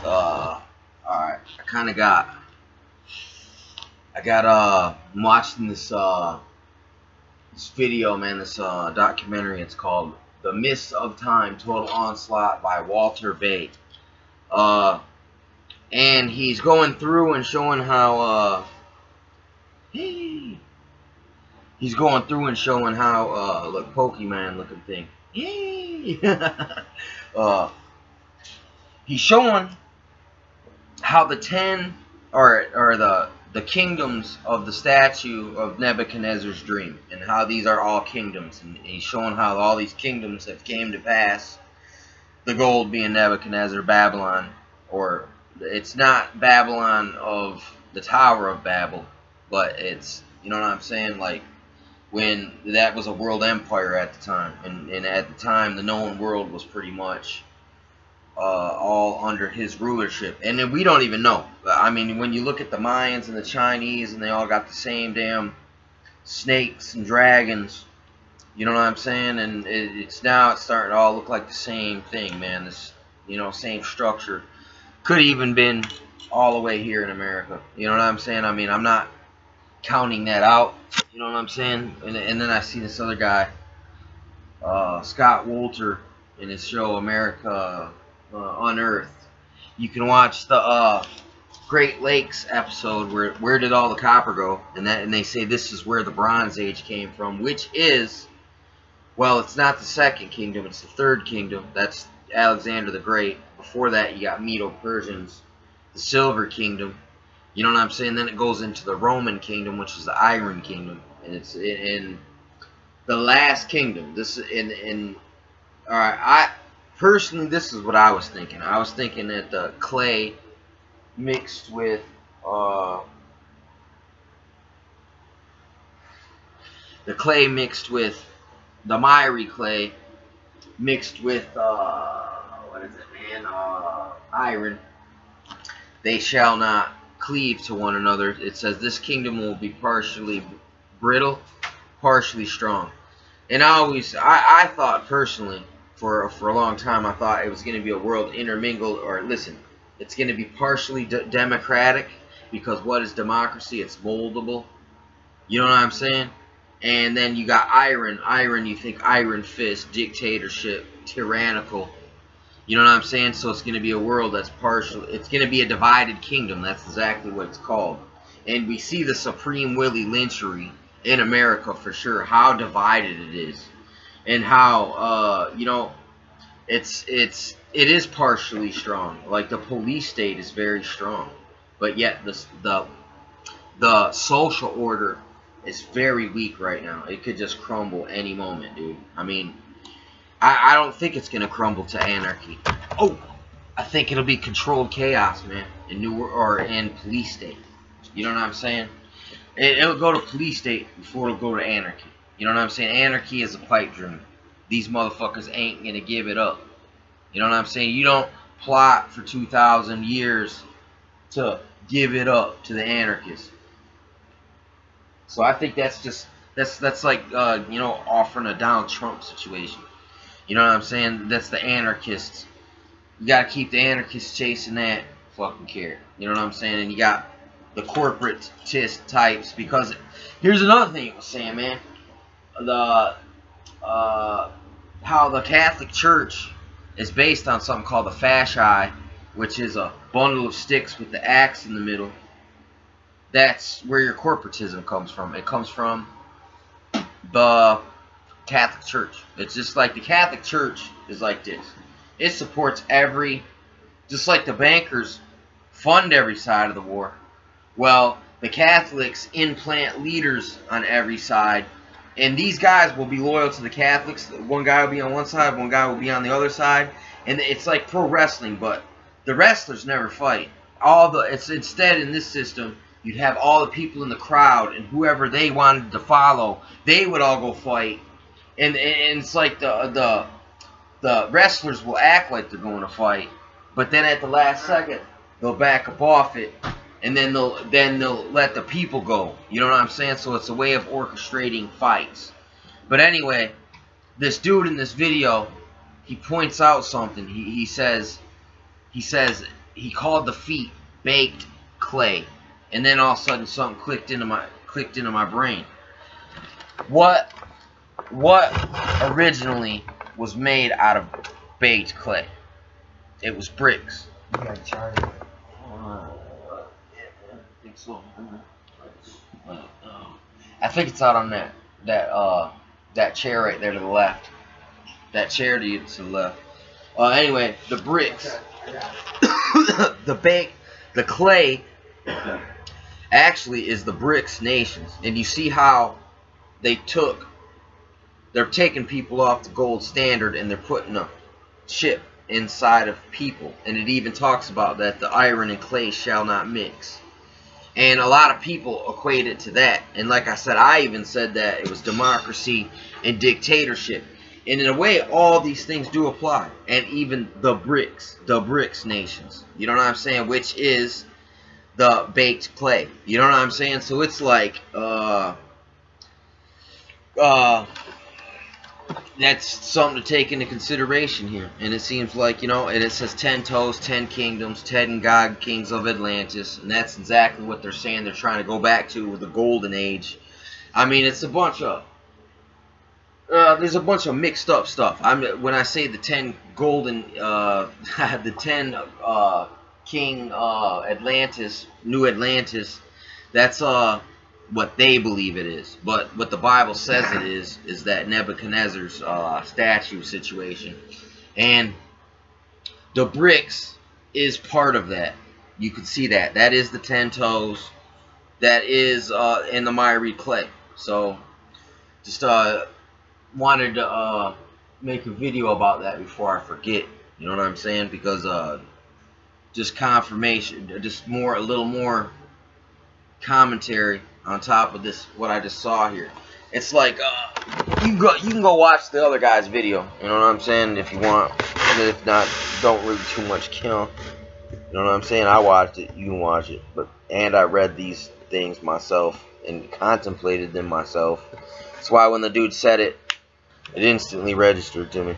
Alright. I'm watching this video, man, this documentary. It's called The Mists of Time Total Onslaught by Walter Bate. Uh, and he's going through and showing how, he's going through and showing how, look, Pokemon looking thing. uh, he's showing how the 10 or the kingdoms of the statue of Nebuchadnezzar's dream, and how these are all kingdoms, and he's showing how all these kingdoms have came to pass. The gold being Nebuchadnezzar, Babylon, or it's not Babylon of the Tower of Babel, but it's, you know what I'm saying, like when that was a world empire at the time, and at the time the known world was pretty much all under his rulership. And then we don't even know. I mean, when you look at the Mayans and the Chinese, and they all got the same damn snakes and dragons, you know what I'm saying? And it's starting to all look like the same thing, man. This, same structure. Could even been all the way here in America. You know what I'm saying? I mean, I'm not counting that out. You know what I'm saying? And then I see this other guy, Scott Wolter, in his show America Unearthed. You can watch the Great Lakes episode where did all the copper go, and they say this is where the Bronze Age came from, which is, well, it's not the second kingdom, it's the third kingdom. That's Alexander the Great. Before that, you got Medo-Persians, the Silver Kingdom. You know what I'm saying? Then it goes into the Roman Kingdom, which is the Iron Kingdom, and it's in the last kingdom. This in all right. Personally, this is what I was thinking. I was thinking that the clay mixed with the miry clay mixed with what is it, man? Iron. They shall not cleave to one another. It says this kingdom will be partially brittle, partially strong. And I thought personally, for a long time, I thought it was going to be a world intermingled, or listen, it's going to be partially democratic, because what is democracy? It's moldable. You know what I'm saying? And then you got iron. Iron, you think iron fist, dictatorship, tyrannical. You know what I'm saying? So it's going to be a world that's partial. It's going to be a divided kingdom. That's exactly what it's called. And we see the Supreme Willie Lynchery in America for sure, how divided it is. And how it is partially strong. Like the police state is very strong, but yet the social order is very weak right now. It could just crumble any moment, dude. I mean, I don't think it's gonna crumble to anarchy. Oh, I think it'll be controlled chaos, man, in police state. You know what I'm saying? It'll go to police state before it'll go to anarchy. You know what I'm saying? Anarchy is a pipe dream. These motherfuckers ain't gonna give it up. You know what I'm saying? You don't plot for 2,000 years to give it up to the anarchists. So I think that's like offering a Donald Trump situation. You know what I'm saying? That's the anarchists. You gotta keep the anarchists chasing that fucking carrot. You know what I'm saying? And you got the corporatist types, because here's another thing you were saying, man. How the Catholic Church is based on something called the fasci, which is a bundle of sticks with the axe in the middle. That's where your corporatism comes from. It comes from the Catholic Church. It's just like the Catholic Church is like this. It supports just like the bankers fund every side of the war. Well, the Catholics implant leaders on every side, and these guys will be loyal to the Catholics. One guy will be on one side, one guy will be on the other side, and it's like pro wrestling, but the wrestlers never fight. Instead, in this system, you'd have all the people in the crowd, and whoever they wanted to follow, they would all go fight. And it's like the wrestlers will act like they're going to fight, but then at the last second they'll back up off it, and then they'll let the people go. You know what I'm saying? So it's a way of orchestrating fights. But anyway, this dude in this video, he points out something. He says he called the feet baked clay, and then all of a sudden something clicked into my brain. What originally was made out of baked clay? It was bricks. You got charged. I think so. I think it's out on that chair right there to the left. That chair to the left. Anyway, the bricks, the clay, actually is the BRICS nations, and you see how they're taking people off the gold standard and they're putting a chip inside of people, and it even talks about that the iron and clay shall not mix. And a lot of people equate it to that. And like I said, I even said that it was democracy and dictatorship. And in a way, all these things do apply. And even the BRICS nations. You know what I'm saying? Which is the baked clay. You know what I'm saying? So it's like, that's something to take into consideration here. And it seems like, and it says 10 toes, 10 kingdoms, 10 god kings of Atlantis. And that's exactly what they're saying they're trying to go back to with the golden age. I mean, it's a bunch of, there's a bunch of mixed up stuff. When I say the 10 golden, the 10 king Atlantis, New Atlantis, that's what they believe it is. But what the Bible says it is that Nebuchadnezzar's statue situation. And the bricks is part of that. You can see that. That is the 10 toes. That is in the miry clay. So just wanted to make a video about that before I forget. You know what I'm saying? Because just confirmation, just a little more commentary on top of this, what I just saw here. It's like you can go watch the other guy's video. You know what I'm saying? If you want, and if not, don't really too much kill. You know what I'm saying? I watched it. You can watch it. And I read these things myself and contemplated them myself. That's why when the dude said it, it instantly registered to me.